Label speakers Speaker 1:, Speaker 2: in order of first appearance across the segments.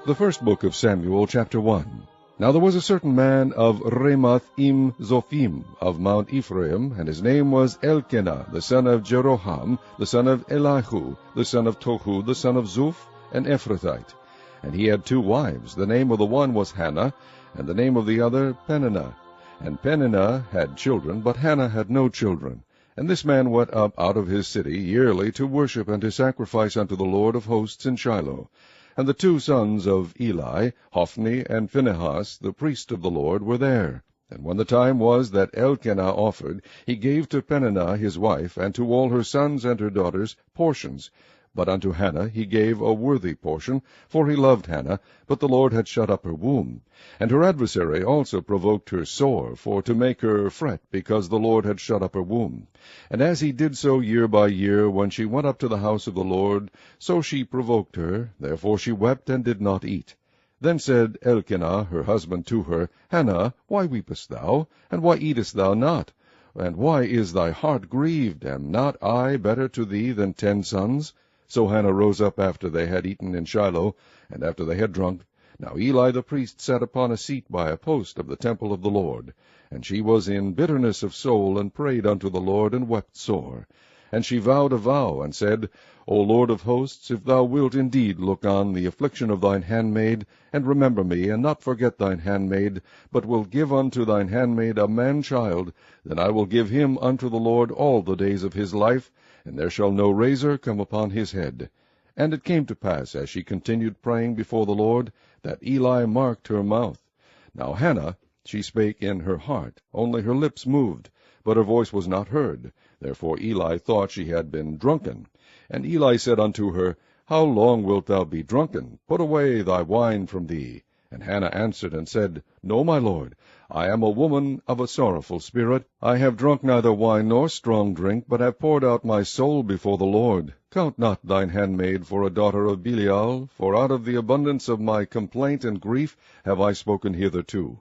Speaker 1: The first book of Samuel, chapter 1. Now there was a certain man of Ramath-im-Zophim of Mount Ephraim, and his name was Elkanah, the son of Jeroham, the son of Elihu, the son of Tohu, the son of Zuph, an Ephrathite. And he had 2 wives. The name of the one was Hannah, and the name of the other Peninnah. And Peninnah had children, but Hannah had no children. And this man went up out of his city yearly to worship and to sacrifice unto the Lord of hosts in Shiloh. And the 2 sons of Eli, Hophni and Phinehas, the priest of the Lord, were there. And when the time was that Elkanah offered, he gave to Peninnah his wife, and to all her sons and her daughters, portions. But unto Hannah he gave a worthy portion, for he loved Hannah, but the Lord had shut up her womb. And her adversary also provoked her sore, for to make her fret, because the Lord had shut up her womb. And as he did so year by year, when she went up to the house of the Lord, so she provoked her, therefore she wept and did not eat. Then said Elkanah her husband to her, Hannah, why weepest thou, and why eatest thou not? And why is thy heart grieved? Am not I better to thee than 10 sons? So Hannah rose up after they had eaten in Shiloh, and after they had drunk. Now Eli the priest sat upon a seat by a post of the temple of the Lord. And she was in bitterness of soul, and prayed unto the Lord, and wept sore. And she vowed a vow, and said, O Lord of hosts, if thou wilt indeed look on the affliction of thine handmaid, and remember me, and not forget thine handmaid, but will give unto thine handmaid a man-child, then I will give him unto the Lord all the days of his life, and there shall no razor come upon his head. And it came to pass, as she continued praying before the Lord, that Eli marked her mouth. Now Hannah, she spake in her heart, only her lips moved, but her voice was not heard. Therefore Eli thought she had been drunken. And Eli said unto her, How long wilt thou be drunken? Put away thy wine from thee. And Hannah answered and said, No, my lord, I am a woman of a sorrowful spirit. I have drunk neither wine nor strong drink, but have poured out my soul before the Lord. Count not thine handmaid for a daughter of Belial, for out of the abundance of my complaint and grief have I spoken hitherto.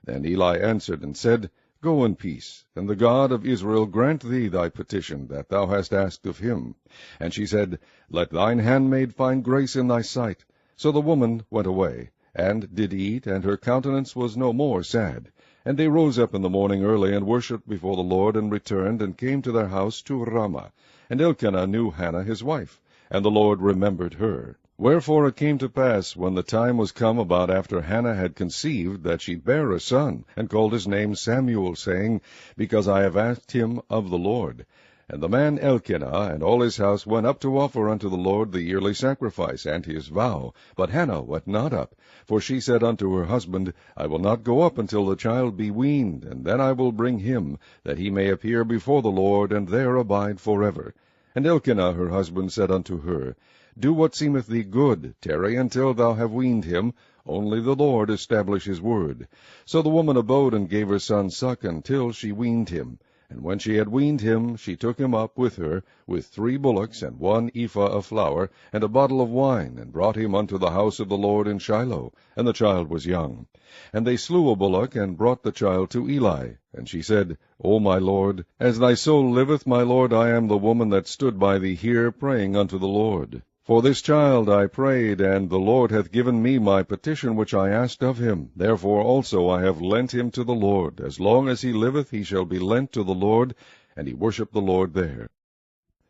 Speaker 1: Then Eli answered and said, Go in peace, and the God of Israel grant thee thy petition that thou hast asked of him. And she said, Let thine handmaid find grace in thy sight. So the woman went away, and did eat, and her countenance was no more sad. And they rose up in the morning early, and worshipped before the Lord, and returned, and came to their house to Ramah. And Elkanah knew Hannah his wife, and the Lord remembered her. Wherefore it came to pass, when the time was come about after Hannah had conceived, that she bare a son, and called his name Samuel, saying, Because I have asked him of the Lord. And the man Elkanah and all his house went up to offer unto the Lord the yearly sacrifice and his vow. But Hannah went not up, for she said unto her husband, I will not go up until the child be weaned, and then I will bring him, that he may appear before the Lord, and there abide forever. And Elkanah her husband said unto her, Do what seemeth thee good, tarry until thou have weaned him, only the Lord establish his word. So the woman abode and gave her son suck until she weaned him. And when she had weaned him, she took him up with her, with 3 bullocks, and 1 ephah of flour, and a bottle of wine, and brought him unto the house of the Lord in Shiloh. And the child was young. And they slew a bullock, and brought the child to Eli. And she said, O my lord, as thy soul liveth, my lord, I am the woman that stood by thee here, praying unto the Lord. For this child I prayed, and the Lord hath given me my petition which I asked of him. Therefore also I have lent him to the Lord. As long as he liveth, he shall be lent to the Lord. And he worshipped the Lord there.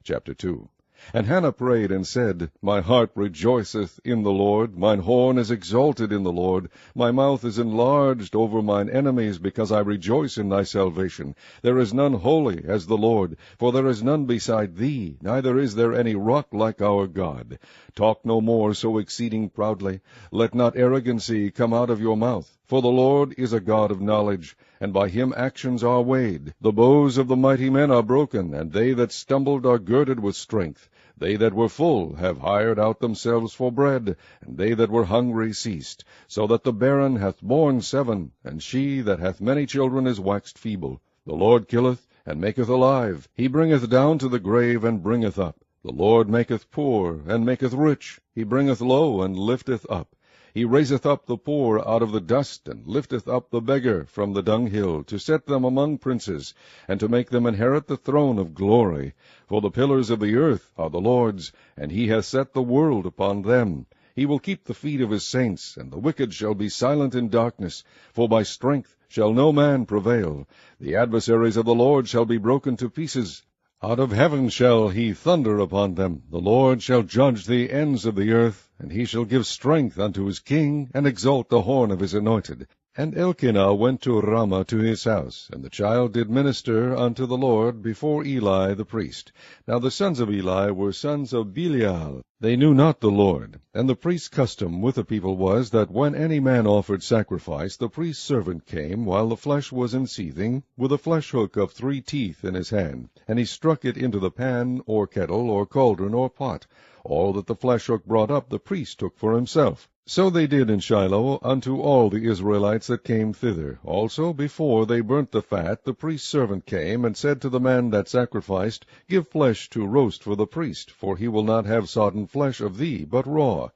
Speaker 1: Chapter 2. And Hannah prayed and said, My heart rejoiceth in the Lord, mine horn is exalted in the Lord. My mouth is enlarged over mine enemies, because I rejoice in thy salvation. There is none holy as the Lord, for there is none beside thee, neither is there any rock like our God. Talk no more so exceeding proudly. Let not arrogancy come out of your mouth. For the Lord is a God of knowledge, and by him actions are weighed. The bows of the mighty men are broken, and they that stumbled are girded with strength. They that were full have hired out themselves for bread, and they that were hungry ceased. So that the barren hath borne 7, and she that hath many children is waxed feeble. The Lord killeth, and maketh alive. He bringeth down to the grave, and bringeth up. The Lord maketh poor, and maketh rich. He bringeth low, and lifteth up. He raiseth up the poor out of the dust, and lifteth up the beggar from the dunghill, to set them among princes, and to make them inherit the throne of glory. For the pillars of the earth are the Lord's, and he hath set the world upon them. He will keep the feet of his saints, and the wicked shall be silent in darkness, for by strength shall no man prevail. The adversaries of the Lord shall be broken to pieces. Out of heaven shall he thunder upon them. The Lord shall judge the ends of the earth, and he shall give strength unto his king, and exalt the horn of his anointed. And Elkanah went to Ramah to his house, and the child did minister unto the Lord before Eli the priest. Now the sons of Eli were sons of Belial. They knew not the Lord. And the priest's custom with the people was, that when any man offered sacrifice, the priest's servant came, while the flesh was in seething, with a flesh hook of 3 teeth in his hand, and he struck it into the pan, or kettle, or cauldron, or pot. All that the flesh hook brought up the priest took for himself. So they did in Shiloh unto all the Israelites that came thither. Also, before they burnt the fat, the priest's servant came, and said to the man that sacrificed, Give flesh to roast for the priest, for he will not have sodden flesh of thee, but raw.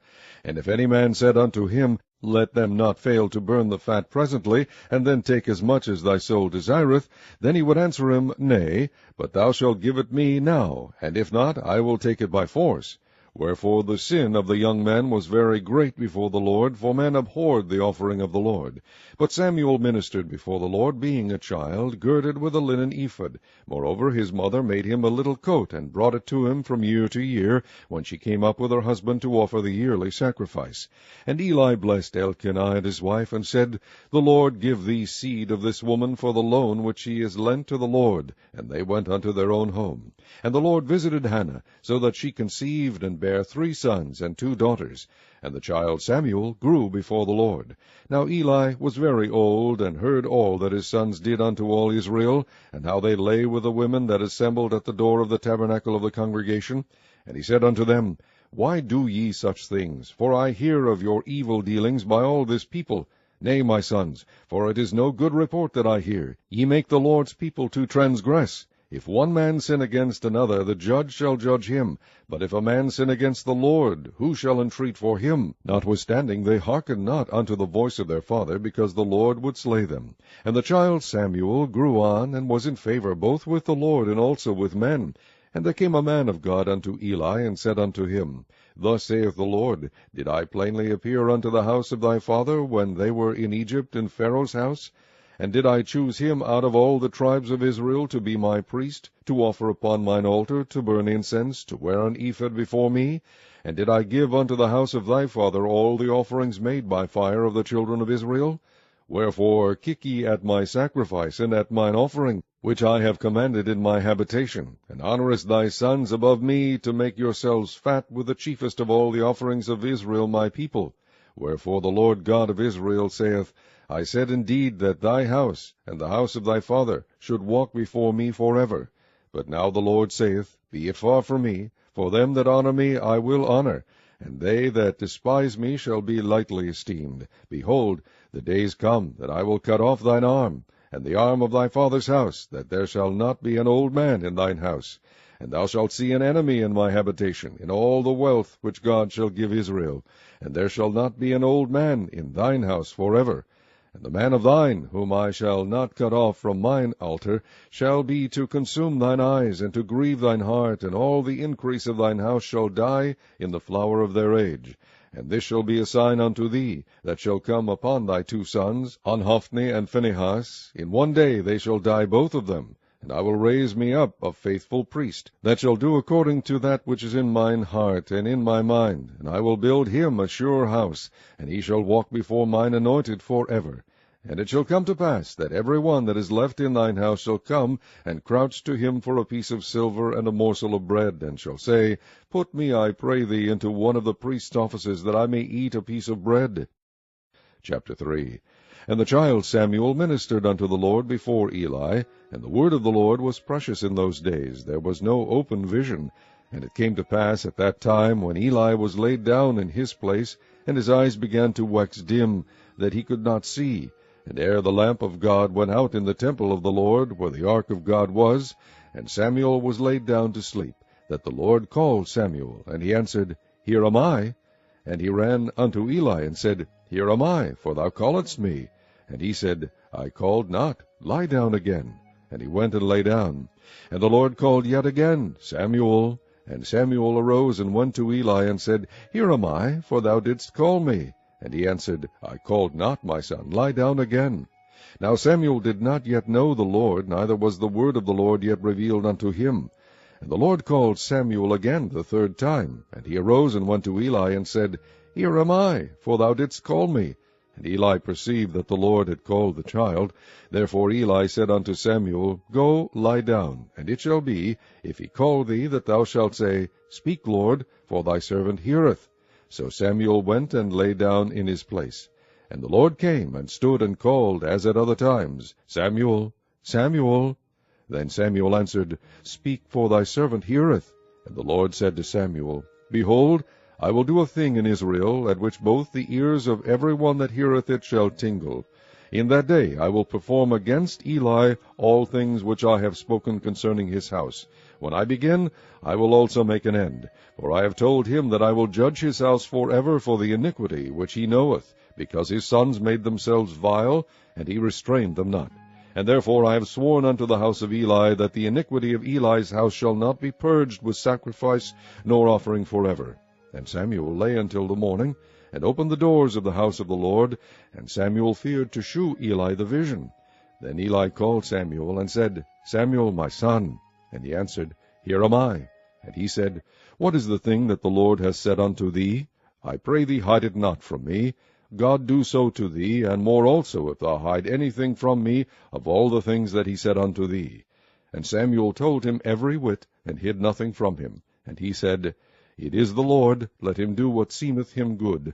Speaker 1: And if any man said unto him, Let them not fail to burn the fat presently, and then take as much as thy soul desireth, then he would answer him, Nay, but thou shalt give it me now, and if not, I will take it by force. Wherefore the sin of the young men was very great before the Lord, for men abhorred the offering of the Lord. But Samuel ministered before the Lord, being a child, girded with a linen ephod. Moreover his mother made him a little coat, and brought it to him from year to year, when she came up with her husband to offer the yearly sacrifice. And Eli blessed Elkanah and his wife, and said, The Lord give thee seed of this woman for the loan which she is lent to the Lord. And they went unto their own home. And the Lord visited Hannah, so that she conceived, and bare 3 sons and 2 daughters. And the child Samuel grew before the Lord. Now Eli was very old, and heard all that his sons did unto all Israel, and how they lay with the women that assembled at the door of the tabernacle of the congregation. And he said unto them, Why do ye such things? For I hear of your evil dealings by all this people. Nay, my sons, for it is no good report that I hear. Ye make the Lord's people to transgress. If one man sin against another, the judge shall judge him. But if a man sin against the Lord, who shall entreat for him? Notwithstanding they hearkened not unto the voice of their father, because the Lord would slay them. And the child Samuel grew on, and was in favor both with the Lord and also with men. And there came a man of God unto Eli, and said unto him, Thus saith the Lord, Did I plainly appear unto the house of thy father, when they were in Egypt in Pharaoh's house? And did I choose him out of all the tribes of Israel to be my priest, to offer upon mine altar, to burn incense, to wear an ephod before me? And did I give unto the house of thy father all the offerings made by fire of the children of Israel? Wherefore kick ye at my sacrifice, and at mine offering, which I have commanded in my habitation, and honourest thy sons above me, to make yourselves fat with the chiefest of all the offerings of Israel my people. Wherefore the Lord God of Israel saith, I said indeed that thy house, and the house of thy father, should walk before me forever. But now the Lord saith, Be it far from me, for them that honour me I will honour, and they that despise me shall be lightly esteemed. Behold, the days come that I will cut off thine arm, and the arm of thy father's house, that there shall not be an old man in thine house. And thou shalt see an enemy in my habitation, in all the wealth which God shall give Israel. And there shall not be an old man in thine house forever. And the man of thine, whom I shall not cut off from mine altar, shall be to consume thine eyes, and to grieve thine heart, and all the increase of thine house shall die in the flower of their age. And this shall be a sign unto thee, that shall come upon thy 2 sons, on Hophni and Phinehas. In one day they shall die both of them. And I will raise me up a faithful priest, that shall do according to that which is in mine heart and in my mind. And I will build him a sure house, and he shall walk before mine anointed forever. And it shall come to pass, that every one that is left in thine house shall come, and crouch to him for a piece of silver and a morsel of bread, and shall say, Put me, I pray thee, into one of the priest's offices, that I may eat a piece of bread. Chapter 3. And the child Samuel ministered unto the Lord before Eli, and the word of the Lord was precious in those days. There was no open vision. And it came to pass at that time, when Eli was laid down in his place, and his eyes began to wax dim, that he could not see, and ere the lamp of God went out in the temple of the Lord, where the ark of God was, and Samuel was laid down to sleep, that the Lord called Samuel, and he answered, Here am I. And he ran unto Eli, and said, Here am I, for thou calledst me. And he said, I called not, lie down again. And he went and lay down. And the Lord called yet again, Samuel. And Samuel arose and went to Eli, and said, Here am I, for thou didst call me. And he answered, I called not, my son, lie down again. Now Samuel did not yet know the Lord, neither was the word of the Lord yet revealed unto him. And the Lord called Samuel again the third time. And he arose and went to Eli, and said, Here am I, for thou didst call me. And Eli perceived that the Lord had called the child. Therefore Eli said unto Samuel, Go, lie down, and it shall be, if he call thee, that thou shalt say, Speak, Lord, for thy servant heareth. So Samuel went and lay down in his place. And the Lord came and stood and called, as at other times, Samuel, Samuel. Then Samuel answered, Speak, for thy servant heareth. And the Lord said to Samuel, Behold, I will do a thing in Israel, at which both the ears of every one that heareth it shall tingle. In that day I will perform against Eli all things which I have spoken concerning his house. When I begin, I will also make an end. For I have told him that I will judge his house forever for the iniquity which he knoweth, because his sons made themselves vile, and he restrained them not. And therefore I have sworn unto the house of Eli, that the iniquity of Eli's house shall not be purged with sacrifice nor offering forever. And Samuel lay until the morning, and opened the doors of the house of the Lord, and Samuel feared to shew Eli the vision. Then Eli called Samuel, and said, Samuel, my son. And he answered, Here am I. And he said, What is the thing that the Lord has said unto thee? I pray thee hide it not from me. God do so to thee, and more also, if thou hide anything from me of all the things that he said unto thee. And Samuel told him every whit, and hid nothing from him. And he said, It is the Lord, let him do what seemeth him good.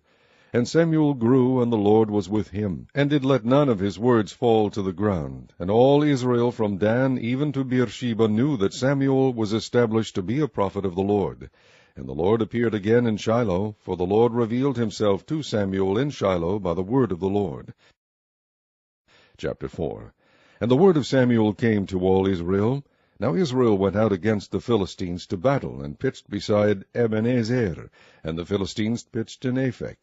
Speaker 1: And Samuel grew, and the Lord was with him, and did let none of his words fall to the ground. And all Israel from Dan even to Beersheba knew that Samuel was established to be a prophet of the Lord. And the Lord appeared again in Shiloh, for the Lord revealed himself to Samuel in Shiloh by the word of the Lord. Chapter 4. And the word of Samuel came to all Israel. Now Israel went out against the Philistines to battle, and pitched beside Ebenezer, and the Philistines pitched in Aphek.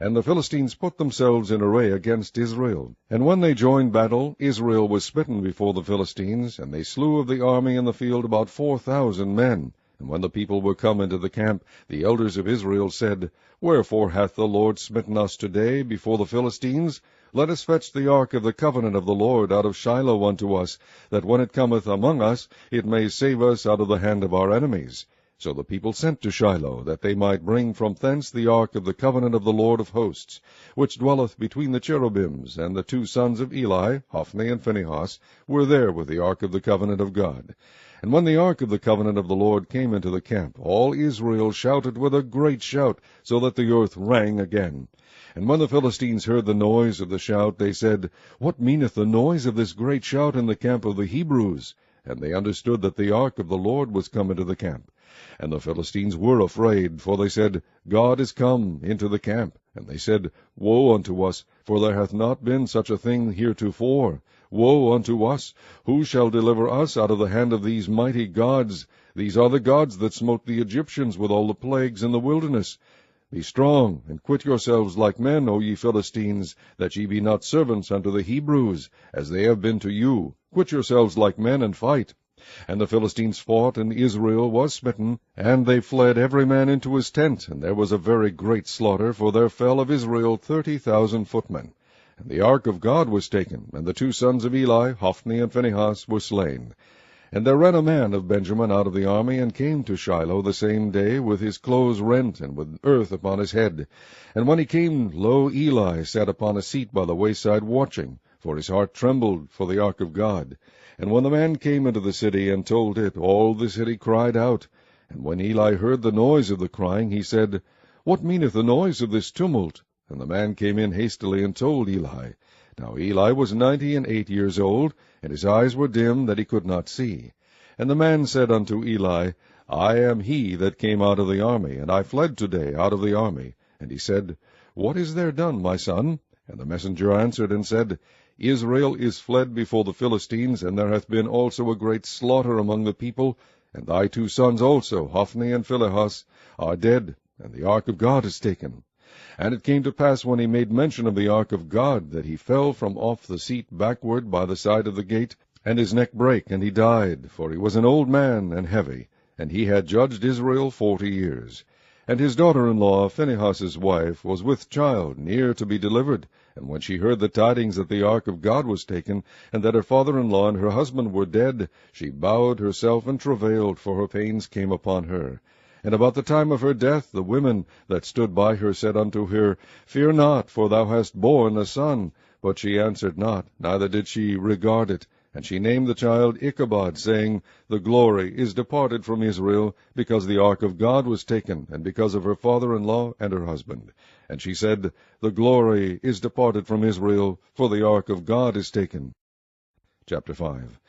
Speaker 1: And the Philistines put themselves in array against Israel. And when they joined battle, Israel was smitten before the Philistines, and they slew of the army in the field about 4,000 men. And when the people were come into the camp, the elders of Israel said, Wherefore hath the Lord smitten us today before the Philistines? Let us fetch the ark of the covenant of the Lord out of Shiloh unto us, that when it cometh among us, it may save us out of the hand of our enemies. So the people sent to Shiloh, that they might bring from thence the ark of the covenant of the Lord of hosts, which dwelleth between the cherubims. And the two sons of Eli, Hophni and Phinehas, were there with the ark of the covenant of God. And when the ark of the covenant of the Lord came into the camp, all Israel shouted with a great shout, so that the earth rang again. And when the Philistines heard the noise of the shout, they said, What meaneth the noise of this great shout in the camp of the Hebrews? And they understood that the ark of the Lord was come into the camp. And the Philistines were afraid, for they said, God is come into the camp. And they said, Woe unto us, for there hath not been such a thing heretofore. Woe unto us! Who shall deliver us out of the hand of these mighty gods? These are the gods that smote the Egyptians with all the plagues in the wilderness. Be strong, and quit yourselves like men, O ye Philistines, that ye be not servants unto the Hebrews, as they have been to you. Quit yourselves like men, and fight. And the Philistines fought, and Israel was smitten, and they fled every man into his tent, and there was a very great slaughter, for there fell of Israel 30,000 footmen. And the ark of God was taken, and the two sons of Eli, Hophni and Phinehas, were slain. And there ran a man of Benjamin out of the army, and came to Shiloh the same day, with his clothes rent, and with earth upon his head. And when he came, lo, Eli sat upon a seat by the wayside watching, for his heart trembled for the ark of God. And when the man came into the city, and told it, all the city cried out. And when Eli heard the noise of the crying, he said, What meaneth the noise of this tumult? And the man came in hastily, and told Eli. Now Eli was 98 years old, and his eyes were dim, that he could not see. And the man said unto Eli, I am he that came out of the army, and I fled today out of the army. And he said, What is there done, my son? And the messenger answered and said, Israel is fled before the Philistines, and there hath been also a great slaughter among the people, and thy two sons also, Hophni and Phinehas, are dead, and the ark of God is taken. And it came to pass, when he made mention of the ark of God, that he fell from off the seat backward by the side of the gate, and his neck brake, and he died, for he was an old man and heavy. and he had judged Israel 40 years. And his daughter-in-law, Phinehas's wife, was with child, near to be delivered. And when she heard the tidings that the ark of God was taken, and that her father-in-law and her husband were dead, she bowed herself and travailed, for her pains came upon her. And about the time of her death, the women that stood by her said unto her, Fear not, for thou hast borne a son. But she answered not, neither did she regard it. And she named the child Ichabod, saying, The glory is departed from Israel, because the ark of God was taken, and because of her father-in-law and her husband. And she said, The glory is departed from Israel, for the ark of God is taken. Chapter 5.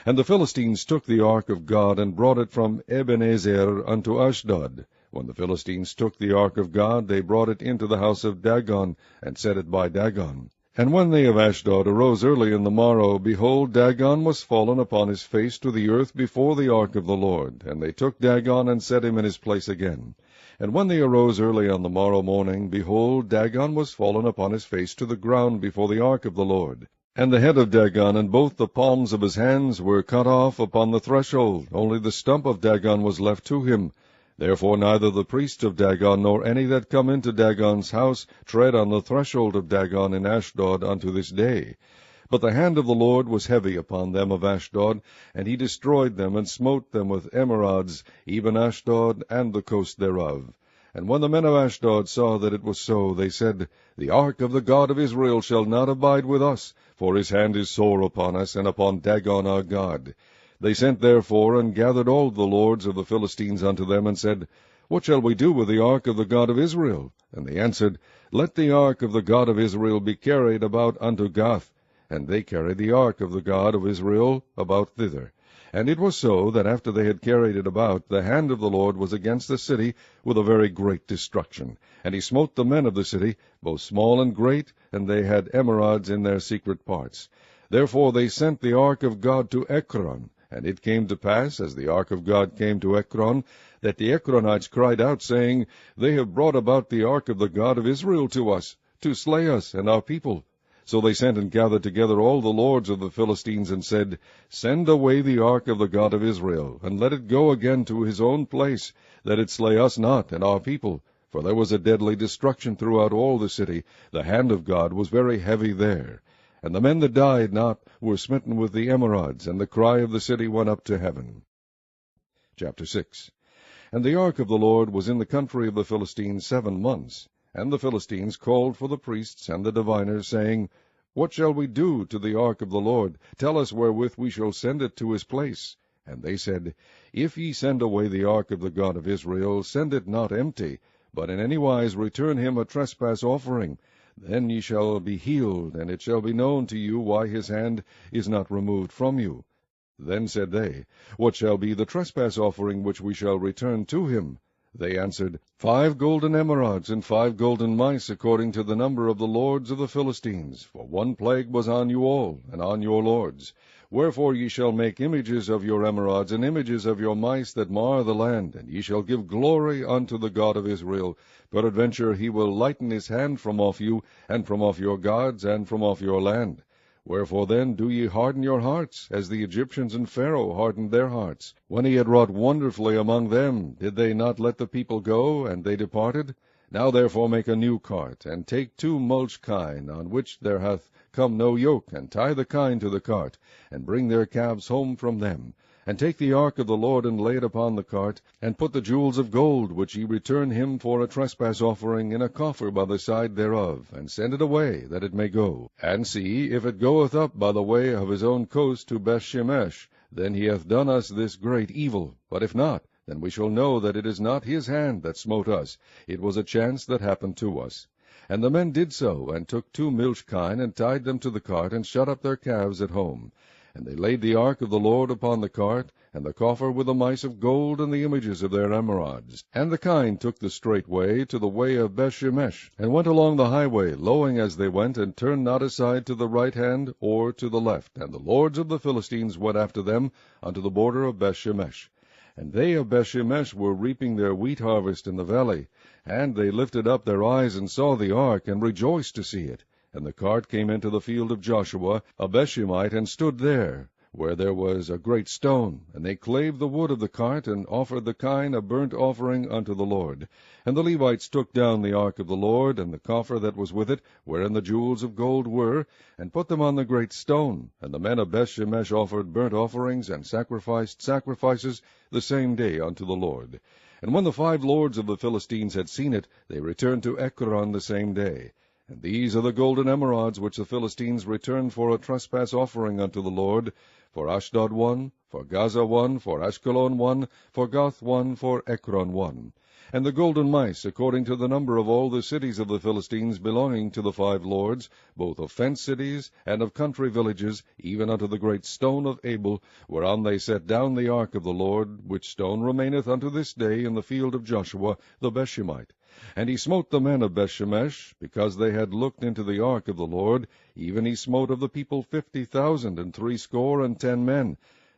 Speaker 1: And the Philistines took the ark of God, and brought it from Ebenezer unto Ashdod. When the Philistines took the ark of God, they brought it into the house of Dagon, and set it by Dagon. And when they of Ashdod arose early in the morrow, behold, Dagon was fallen upon his face to the earth before the ark of the Lord. And they took Dagon, and set him in his place again. And when they arose early on the morrow morning, behold, Dagon was fallen upon his face to the ground before the ark of the Lord. And the head of Dagon and both the palms of his hands were cut off upon the threshold, only the stump of Dagon was left to him. Therefore neither the priests of Dagon, nor any that come into Dagon's house, tread on the threshold of Dagon in Ashdod unto this day. But the hand of the Lord was heavy upon them of Ashdod, and he destroyed them, and smote them with emerods, even Ashdod and the coast thereof. And when the men of Ashdod saw that it was so, they said, The ark of the God of Israel shall not abide with us, for his hand is sore upon us, and upon Dagon our God. They sent therefore, and gathered all the lords of the Philistines unto them, and said, What shall we do with the ark of the God of Israel? And they answered, Let the ark of the God of Israel be carried about unto Gath. And they carried the ark of the God of Israel about thither. And it was so, that after they had carried it about, the hand of the Lord was against the city with a very great destruction. And he smote the men of the city, both small and great, and they had emerods in their secret parts. Therefore they sent the ark of God to Ekron. And it came to pass, as the ark of God came to Ekron, that the Ekronites cried out, saying, They have brought about the ark of the God of Israel to us, to slay us and our people. So they sent and gathered together all the lords of the Philistines, and said, Send away the ark of the God of Israel, and let it go again to his own place, that it slay us not and our people. For there was a deadly destruction throughout all the city. The hand of God was very heavy there. And the men that died not were smitten with the emerods, and the cry of the city went up to heaven. Chapter 6. And the ark of the Lord was in the country of the Philistines 7 months. And the Philistines called for the priests and the diviners, saying, What shall we do to the ark of the Lord? Tell us wherewith we shall send it to his place. And they said, If ye send away the ark of the God of Israel, send it not empty, but in any wise return him a trespass offering. Then ye shall be healed, and it shall be known to you why his hand is not removed from you. Then said they, What shall be the trespass offering which we shall return to him? They answered, 5 golden emerods, and 5 golden mice, according to the number of the lords of the Philistines. For one plague was on you all, and on your lords. Wherefore ye shall make images of your emerods, and images of your mice that mar the land, and ye shall give glory unto the God of Israel. Peradventure he will lighten his hand from off you, and from off your gods, and from off your land. Wherefore then do ye harden your hearts, as the Egyptians and Pharaoh hardened their hearts? When he had wrought wonderfully among them, did they not let the people go, and they departed? Now therefore make a new cart, and take 2 mulch kine, on which there hath come no yoke, and tie the kine to the cart, and bring their calves home from them. And take the ark of the Lord, and lay it upon the cart, and put the jewels of gold, which ye return him for a trespass offering, in a coffer by the side thereof, and send it away, that it may go. And see, if it goeth up by the way of his own coast to Bethshemesh, then he hath done us this great evil. But if not, then we shall know that it is not his hand that smote us. It was a chance that happened to us. And the men did so, and took 2 milch kine, and tied them to the cart, and shut up their calves at home. And they laid the ark of the Lord upon the cart, and the coffer with the mice of gold, and the images of their emerods. And the kine took the straight way to the way of Bethshemesh, and went along the highway, lowing as they went, and turned not aside to the right hand or to the left. And the lords of the Philistines went after them unto the border of Bethshemesh. And they of Bethshemesh were reaping their wheat harvest in the valley. And they lifted up their eyes, and saw the ark, and rejoiced to see it. And the cart came into the field of Joshua, a Bethshemite, and stood there. where there was a great stone, and they clave the wood of the cart, and offered the kine a burnt offering unto the Lord. And the Levites took down the ark of the Lord, and the coffer that was with it, wherein the jewels of gold were, and put them on the great stone. And the men of Bethshemesh offered burnt offerings, and sacrificed sacrifices the same day unto the Lord. And when the 5 lords of the Philistines had seen it, they returned to Ekron the same day. And these are the golden emerods which the Philistines returned for a trespass offering unto the Lord, for Ashdod 1, for Gaza 1, for Ashkelon 1, for Gath 1, for Ekron 1. And the golden mice, according to the number of all the cities of the Philistines belonging to the 5 lords, both of fenced cities and of country villages, even unto the great stone of Abel, whereon they set down the ark of the Lord, which stone remaineth unto this day in the field of Joshua the Bethshemite. And he smote the men of Bethshemesh, because they had looked into the ark of the Lord, even he smote of the people 50,000 and 60 men.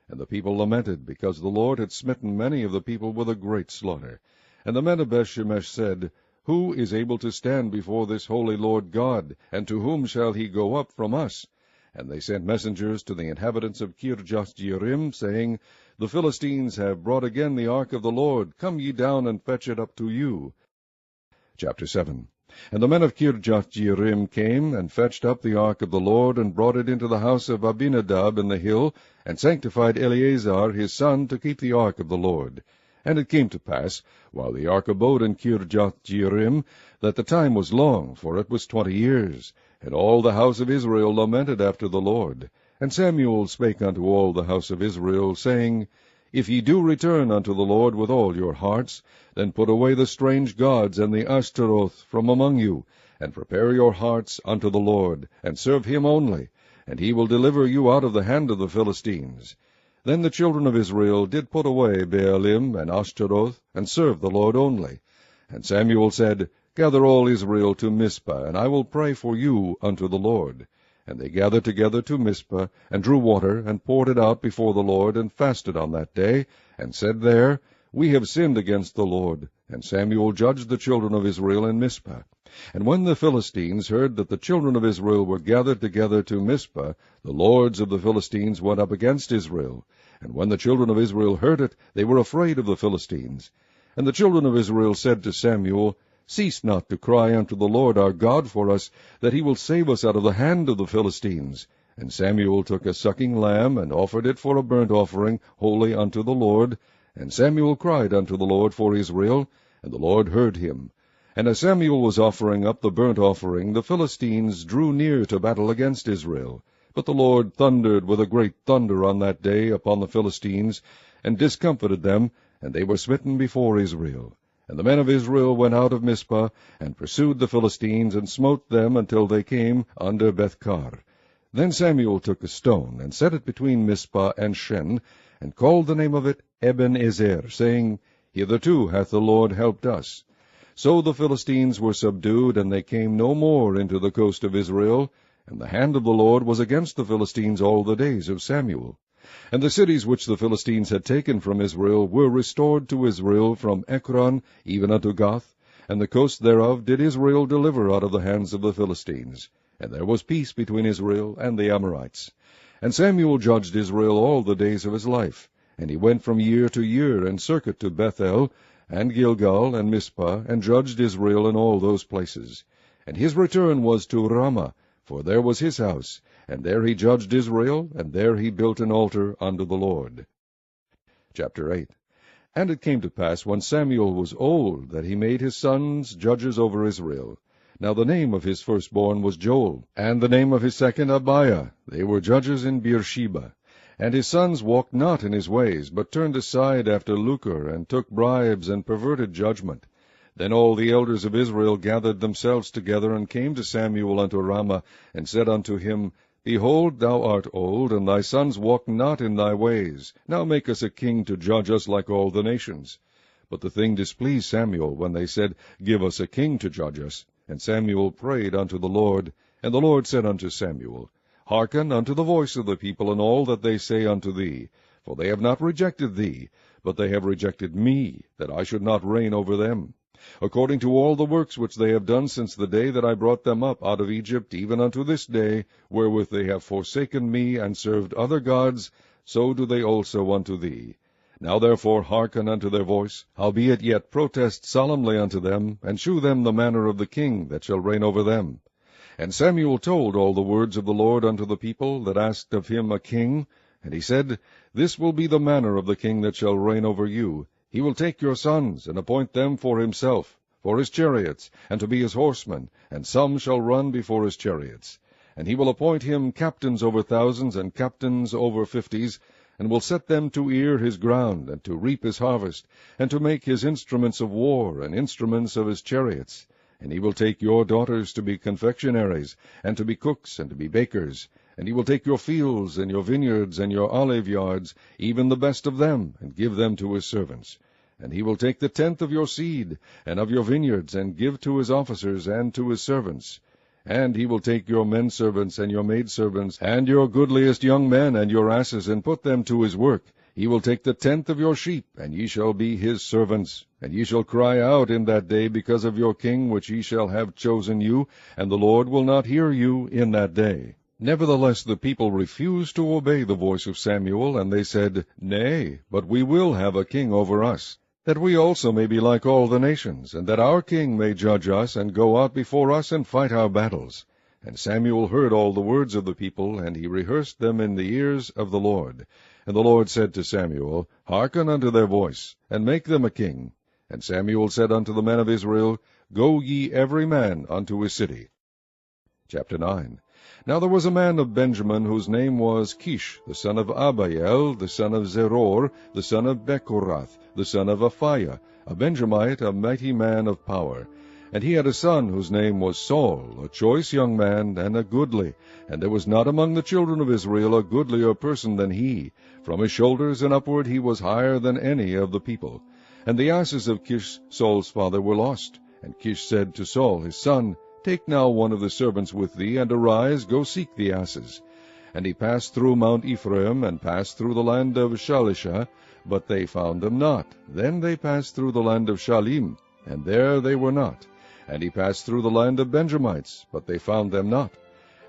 Speaker 1: And the people lamented, because the Lord had smitten many of the people with a great slaughter. And the men of Bethshemesh said, Who is able to stand before this holy Lord God, and to whom shall he go up from us? And they sent messengers to the inhabitants of Kirjath-jearim, saying, The Philistines have brought again the ark of the Lord. Come ye down and fetch it up to you. Chapter 7. And the men of Kirjath-jearim came, and fetched up the ark of the Lord, and brought it into the house of Abinadab in the hill, and sanctified Eleazar his son to keep the ark of the Lord. And it came to pass, while the ark abode in Kirjath-jearim, that the time was long, for it was 20 years. And all the house of Israel lamented after the Lord. And Samuel spake unto all the house of Israel, saying, If ye do return unto the Lord with all your hearts, then put away the strange gods and the Ashtaroth from among you, and prepare your hearts unto the Lord, and serve him only, and he will deliver you out of the hand of the Philistines. Then the children of Israel did put away Baalim and Ashtaroth, and serve the Lord only. And Samuel said, Gather all Israel to Mizpah, and I will pray for you unto the Lord. And they gathered together to Mizpah, and drew water, and poured it out before the Lord, and fasted on that day, and said there, We have sinned against the Lord. And Samuel judged the children of Israel in Mizpah. And when the Philistines heard that the children of Israel were gathered together to Mizpah, the lords of the Philistines went up against Israel. And when the children of Israel heard it, they were afraid of the Philistines. And the children of Israel said to Samuel, Cease not to cry unto the Lord our God for us, that he will save us out of the hand of the Philistines. And Samuel took a sucking lamb, and offered it for a burnt offering, holy unto the Lord. And Samuel cried unto the Lord for Israel, and the Lord heard him. And as Samuel was offering up the burnt offering, the Philistines drew near to battle against Israel. But the Lord thundered with a great thunder on that day upon the Philistines, and discomfited them, and they were smitten before Israel. And the men of Israel went out of Mizpah, and pursued the Philistines, and smote them until they came under Bethkar. Then Samuel took a stone, and set it between Mizpah and Shen, and called the name of it Ebenezer, saying, Hitherto hath the Lord helped us. So the Philistines were subdued, and they came no more into the coast of Israel. And the hand of the Lord was against the Philistines all the days of Samuel. And the cities which the Philistines had taken from Israel were restored to Israel from Ekron even unto Gath, and the coast thereof did Israel deliver out of the hands of the Philistines. And there was peace between Israel and the Amorites. And Samuel judged Israel all the days of his life. And he went from year to year, and circuit to Bethel, and Gilgal, and Mizpah, and judged Israel in all those places. And his return was to Ramah, for there was his house, and there he judged Israel, and there he built an altar unto the Lord. Chapter 8. And it came to pass, when Samuel was old, that he made his sons judges over Israel. Now the name of his firstborn was Joel, and the name of his second Abiah. They were judges in Beersheba. And his sons walked not in his ways, but turned aside after lucre, and took bribes, and perverted judgment. Then all the elders of Israel gathered themselves together, and came to Samuel unto Ramah, and said unto him, Behold, thou art old, and thy sons walk not in thy ways. Now make us a king to judge us like all the nations. But the thing displeased Samuel, when they said, Give us a king to judge us. And Samuel prayed unto the Lord. And the Lord said unto Samuel, Hearken unto the voice of the people in all that they say unto thee. For they have not rejected thee, but they have rejected me, that I should not reign over them. according to all the works which they have done since the day that I brought them up out of Egypt, even unto this day, wherewith they have forsaken me, and served other gods, so do they also unto thee. Now therefore hearken unto their voice, howbeit yet protest solemnly unto them, and shew them the manner of the king that shall reign over them. And Samuel told all the words of the Lord unto the people that asked of him a king. And he said, This will be the manner of the king that shall reign over you. He will take your sons, and appoint them for himself, for his chariots, and to be his horsemen, and some shall run before his chariots. And he will appoint him captains over thousands, and captains over 50s, and will set them to ear his ground, and to reap his harvest, and to make his instruments of war, and instruments of his chariots. And he will take your daughters to be confectionaries, and to be cooks, and to be bakers. And he will take your fields, and your vineyards, and your olive yards, even the best of them, and give them to his servants. And he will take the tenth of your seed, and of your vineyards, and give to his officers, and to his servants. And he will take your menservants, and your maidservants, and your goodliest young men, and your asses, and put them to his work. He will take the tenth of your sheep, and ye shall be his servants. And ye shall cry out in that day because of your king, which ye shall have chosen you, and the Lord will not hear you in that day. Nevertheless the people refused to obey the voice of Samuel, and they said, Nay, but we will have a king over us, that we also may be like all the nations, and that our king may judge us, and go out before us, and fight our battles. And Samuel heard all the words of the people, and he rehearsed them in the ears of the Lord. And the Lord said to Samuel, Hearken unto their voice, and make them a king. And Samuel said unto the men of Israel, Go ye every man unto his city. Chapter 9. Now there was a man of Benjamin, whose name was Kish, the son of Abiel, the son of Zeror, the son of Bechorath, the son of Aphiah, a Benjamite, a mighty man of power. And he had a son whose name was Saul, a choice young man, and a goodly. And there was not among the children of Israel a goodlier person than he. From his shoulders and upward he was higher than any of the people. And the asses of Kish Saul's father were lost. And Kish said to Saul his son, Take now one of the servants with thee, and arise, go seek the asses. And he passed through Mount Ephraim, and passed through the land of Shalisha, but they found them not. Then they passed through the land of Shalim, and there they were not. And he passed through the land of Benjamites, but they found them not.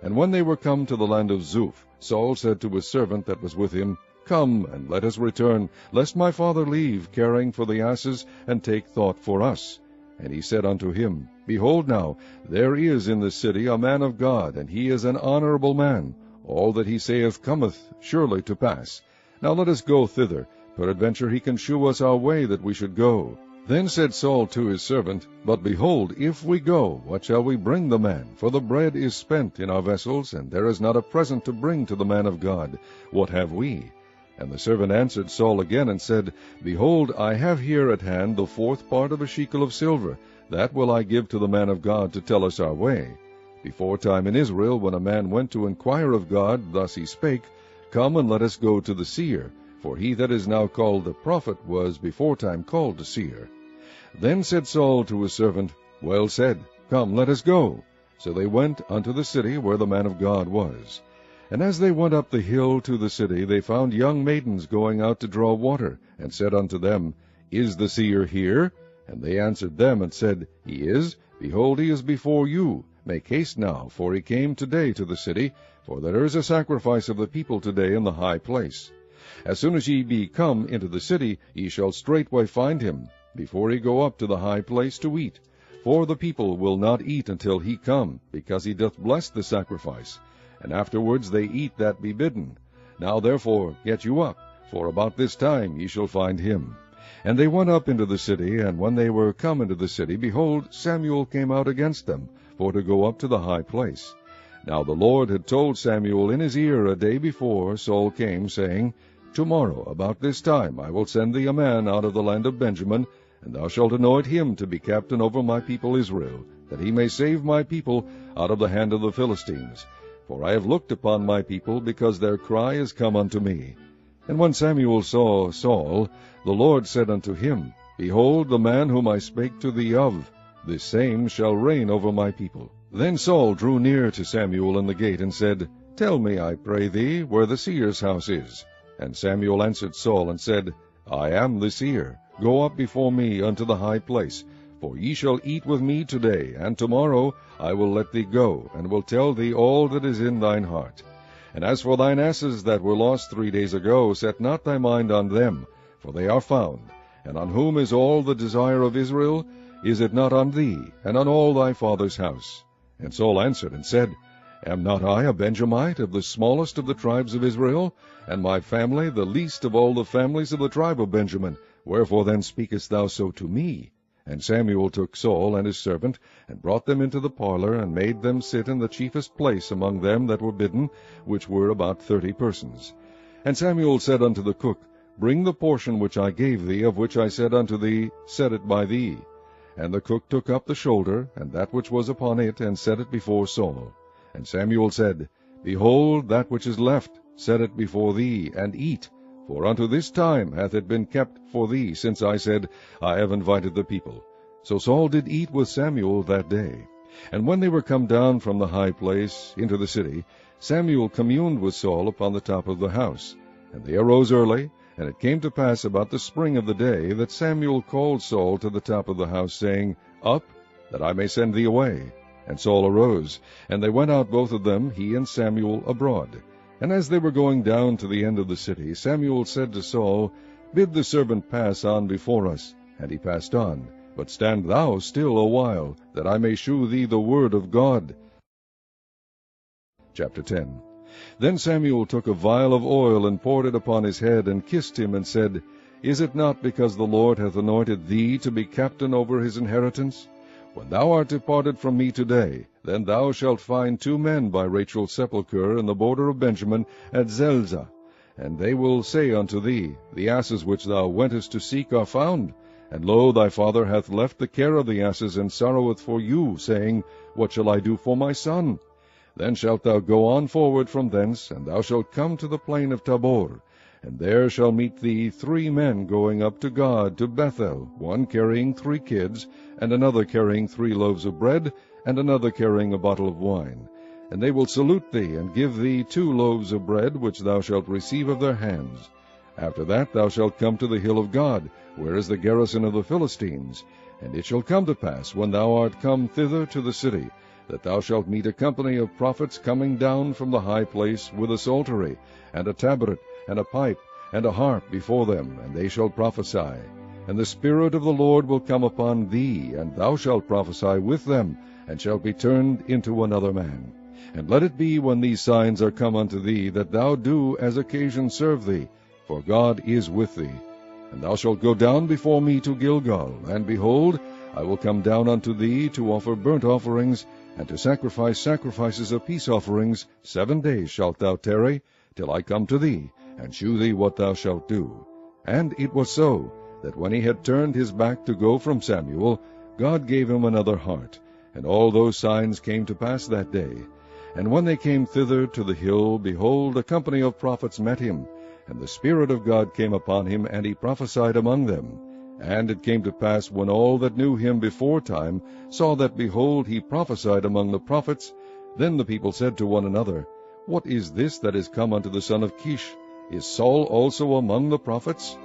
Speaker 1: And when they were come to the land of Zuph, Saul said to his servant that was with him, Come, and let us return, lest my father leave, caring for the asses, and take thought for us. And he said unto him, Behold now, there is in the city a man of God, and he is an honorable man. All that he saith cometh surely to pass. Now let us go thither. Peradventure he can shew us our way that we should go. Then said Saul to his servant, But behold, if we go, what shall we bring the man? For the bread is spent in our vessels, and there is not a present to bring to the man of God. What have we? And the servant answered Saul again, and said, Behold, I have here at hand the 4th part of a shekel of silver. That will I give to the man of God to tell us our way. Before time in Israel, when a man went to inquire of God, thus he spake, Come and let us go to the seer. For he that is now called the prophet was before time called the seer. Then said Saul to his servant, Well said, come, let us go. So they went unto the city where the man of God was. And as they went up the hill to the city, they found young maidens going out to draw water, and said unto them, Is the seer here? And they answered them, and said, He is. Behold, he is before you. Make haste now, for he came today to the city, for there is a sacrifice of the people today in the high place. As soon as ye be come into the city, ye shall straightway find him, before he go up to the high place to eat. For the people will not eat until he come, because he doth bless the sacrifice. And afterwards they eat that be bidden. Now therefore get you up, for about this time ye shall find him. And they went up into the city, and when they were come into the city, behold, Samuel came out against them, for to go up to the high place. Now the Lord had told Samuel in his ear a day before Saul came, saying, Tomorrow about this time I will send thee a man out of the land of Benjamin, and thou shalt anoint him to be captain over my people Israel, that he may save my people out of the hand of the Philistines. For I have looked upon my people, because their cry is come unto me. And when Samuel saw Saul, the Lord said unto him, Behold, the man whom I spake to thee of, this same shall reign over my people. Then Saul drew near to Samuel in the gate, and said, Tell me, I pray thee, where the seer's house is. And Samuel answered Saul, and said, I am the seer. Go up before me unto the high place. For ye shall eat with me today, and tomorrow I will let thee go, and will tell thee all that is in thine heart. And as for thine asses that were lost 3 days ago, set not thy mind on them, for they are found. And on whom is all the desire of Israel? Is it not on thee, and on all thy father's house? And Saul answered and said, Am not I a Benjamite, of the smallest of the tribes of Israel, and my family the least of all the families of the tribe of Benjamin? Wherefore then speakest thou so to me? And Samuel took Saul and his servant, and brought them into the parlor, and made them sit in the chiefest place among them that were bidden, which were about 30 persons. And Samuel said unto the cook, Bring the portion which I gave thee, of which I said unto thee, Set it by thee. And the cook took up the shoulder, and that which was upon it, and set it before Saul. And Samuel said, Behold, that which is left, set it before thee, and eat. For unto this time hath it been kept for thee, since I said, I have invited the people. So Saul did eat with Samuel that day. And when they were come down from the high place into the city, Samuel communed with Saul upon the top of the house. And they arose early, and it came to pass about the spring of the day, that Samuel called Saul to the top of the house, saying, Up, that I may send thee away. And Saul arose, and they went out both of them, he and Samuel, abroad. And as they were going down to the end of the city, Samuel said to Saul, Bid the servant pass on before us. And he passed on. But stand thou still a while, that I may shew thee the word of God. Chapter 10. Then Samuel took a vial of oil, and poured it upon his head, and kissed him, and said, Is it not because the Lord hath anointed thee to be captain over his inheritance? When thou art departed from me today, then thou shalt find 2 men by Rachel's sepulchre in the border of Benjamin at Zelzah. And they will say unto thee, The asses which thou wentest to seek are found. And lo, thy father hath left the care of the asses, and sorroweth for you, saying, What shall I do for my son? Then shalt thou go on forward from thence, and thou shalt come to the plain of Tabor. And there shall meet thee 3 men going up to God to Bethel, one carrying 3 kids, and another carrying 3 loaves of bread, and another carrying a bottle of wine. And they will salute thee, and give thee 2 loaves of bread, which thou shalt receive of their hands. After that thou shalt come to the hill of God, where is the garrison of the Philistines. And it shall come to pass, when thou art come thither to the city, that thou shalt meet a company of prophets coming down from the high place, with a psaltery, and a tabret, and a pipe, and a harp before them, and they shall prophesy. And the Spirit of the Lord will come upon thee, and thou shalt prophesy with them, and shalt be turned into another man. And let it be, when these signs are come unto thee, that thou do as occasion serve thee, for God is with thee. And thou shalt go down before me to Gilgal, and behold, I will come down unto thee to offer burnt offerings, and to sacrifice sacrifices of peace offerings. 7 days shalt thou tarry, till I come to thee, and shew thee what thou shalt do. And it was so, that when he had turned his back to go from Samuel, God gave him another heart. And all those signs came to pass that day. And when they came thither to the hill, behold, a company of prophets met him. And the Spirit of God came upon him, and he prophesied among them. And it came to pass, when all that knew him beforetime saw that, behold, he prophesied among the prophets, then the people said to one another, What is this that is come unto the son of Kish? Is Saul also among the prophets?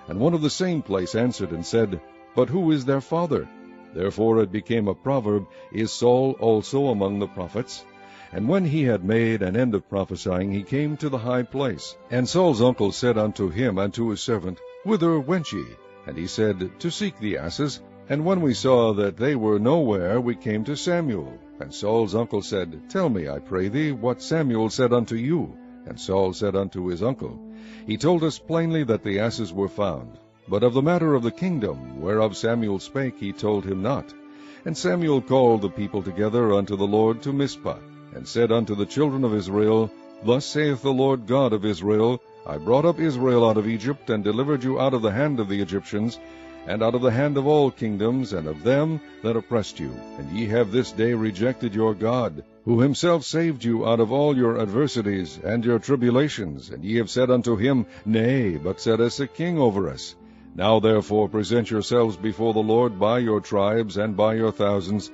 Speaker 1: And one of the same place answered and said, But who is their father? Therefore it became a proverb, Is Saul also among the prophets? And when he had made an end of prophesying, he came to the high place. And Saul's uncle said unto him and to his servant, Whither went ye? And he said, To seek the asses. And when we saw that they were nowhere, we came to Samuel. And Saul's uncle said, Tell me, I pray thee, what Samuel said unto you. And Saul said unto his uncle, He told us plainly that the asses were found. But of the matter of the kingdom, whereof Samuel spake, he told him not. And Samuel called the people together unto the Lord to Mizpah, and said unto the children of Israel, Thus saith the Lord God of Israel, I brought up Israel out of Egypt, and delivered you out of the hand of the Egyptians, and out of the hand of all kingdoms, and of them that oppressed you. And ye have this day rejected your God, who himself saved you out of all your adversities and your tribulations. And ye have said unto him, Nay, but set us a king over us. Now therefore present yourselves before the Lord by your tribes and by your thousands.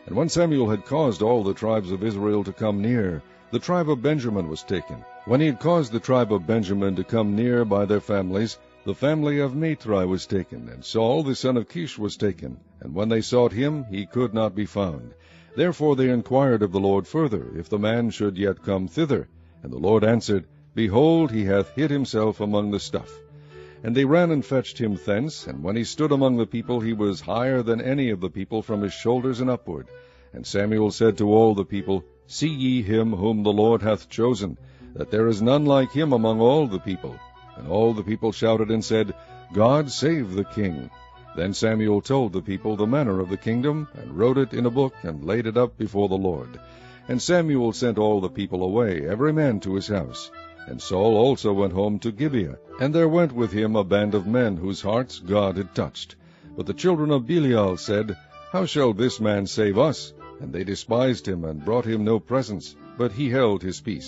Speaker 1: And when Samuel had caused all the tribes of Israel to come near, the tribe of Benjamin was taken. When he had caused the tribe of Benjamin to come near by their families, The family of Matri was taken, and Saul the son of Kish was taken. And when they sought him, he could not be found. Therefore they inquired of the Lord further, if the man should yet come thither. And the Lord answered, Behold, he hath hid himself among the stuff. And they ran and fetched him thence, and when he stood among the people, he was higher than any of the people from his shoulders and upward. And Samuel said to all the people, See ye him whom the Lord hath chosen, that there is none like him among all the people. And all the people shouted and said, God save the king. Then Samuel told the people the manner of the kingdom, and wrote it in a book, and laid it up before the Lord. And Samuel sent all the people away, every man to his house. And Saul also went home to Gibeah, and there went with him a band of men whose hearts God had touched. But the children of Belial said, How shall this man save us? And they despised him, and brought him no presents, but he held his peace.